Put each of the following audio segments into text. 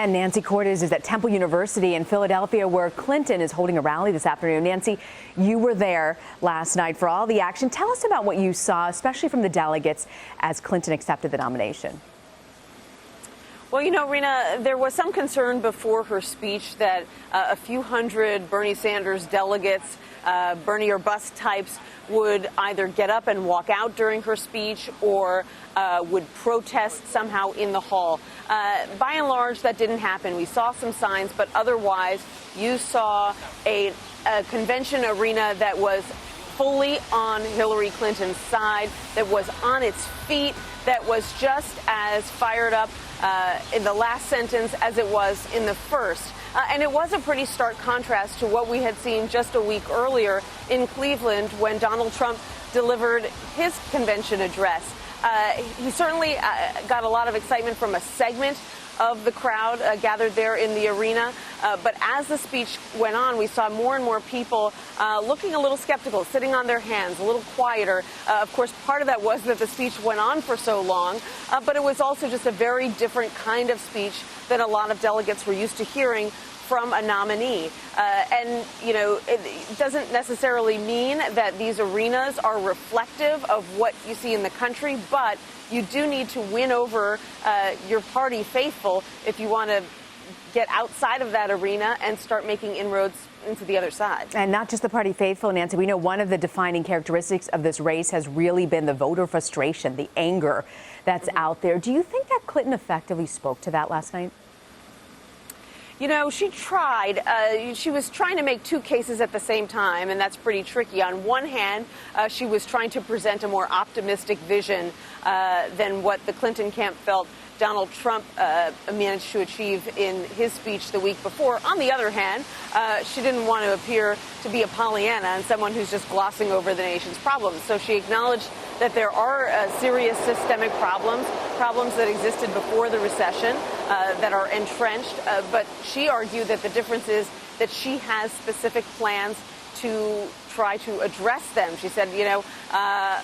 And Nancy Cordes is at Temple University in Philadelphia, where Clinton is holding a rally this afternoon. Nancy, you were there last night for all the action. Tell us about what you saw, especially from the delegates, as Clinton accepted the nomination. Well, you know, Rena, there was some concern before her speech that a few hundred Bernie Sanders delegates, Bernie or bust types, would either get up and walk out during her speech or would protest somehow in the hall. By and large, that didn't happen. We saw some signs, but otherwise, you saw a convention arena that was fully on Hillary Clinton's side, that was on its feet, that was just as fired up in the last sentence as it was in the first. And it was a pretty stark contrast to what we had seen just a week earlier in Cleveland when Donald Trump delivered his convention address. He certainly got a lot of excitement from a segment of the crowd gathered there in the arena. But as the speech went on, we saw more and more people looking a little skeptical, sitting on their hands, a little quieter. Of course, part of that was that the speech went on for so long, but it was also just a very different kind of speech than a lot of delegates were used to hearing from a nominee. And, you know, it doesn't necessarily mean that these arenas are reflective of what you see in the country, but you do need to win over your party faithful if you want to get outside of that arena and start making inroads into the other side. And not just the party faithful, Nancy. We know one of the defining characteristics of this race has really been the voter frustration, the anger that's out there. Do you think that Clinton effectively spoke to that last night? You know, she tried. She was trying to make two cases at the same time, and that's pretty tricky. On one hand, she was trying to present a more optimistic vision than what the Clinton camp felt Donald Trump managed to achieve in his speech the week before. On the other hand, she didn't want to appear to be a Pollyanna and someone who's just glossing over the nation's problems. So she acknowledged that there are serious systemic problems that existed before the recession that are entrenched. But she argued that the difference is that she has specific plans to try to address them. She said, you know,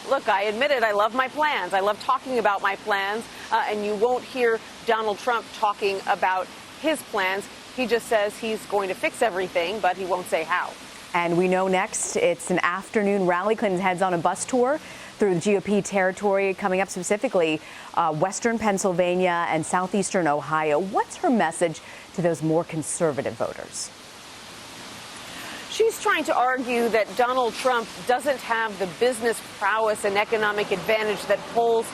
look, I admit it, I love my plans. I love talking about my plans. And you won't hear Donald Trump talking about his plans. He just says he's going to fix everything, but he won't say how. And we know next it's an afternoon rally. Clinton heads on a bus tour through the GOP territory, coming up specifically western Pennsylvania and southeastern Ohio. What's her message to those more conservative voters? She's trying to argue that Donald Trump doesn't have the business prowess and economic advantage that polls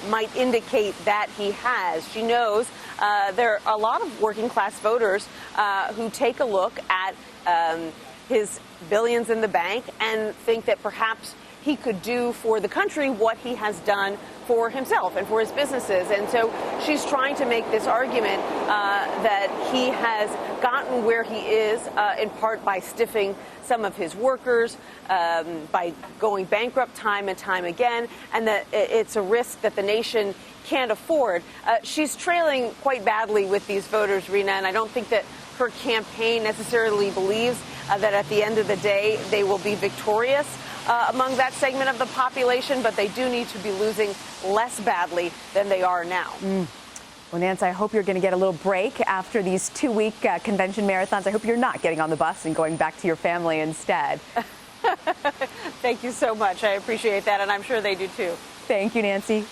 might indicate that he has. She knows there are a lot of working class voters who take a look at his billions in the bank and think that perhaps he could do for the country what he has done for himself and for his businesses. And so she's trying to make this argument that he has gotten where he is in part by stiffing some of his workers, by going bankrupt time and time again, and that it's a risk that the nation can't afford. She's trailing quite badly with these voters, Rena, and I don't think that her campaign necessarily believes that at the end of the day they will be victorious among that segment of the population, but they do need to be losing less badly than they are now. Well, Nancy, I hope you're going to get a little break after these 2-week convention marathons. I hope you're not getting on the bus and going back to your family instead. Thank you so much. I appreciate that, and I'm sure they do too. Thank you, Nancy.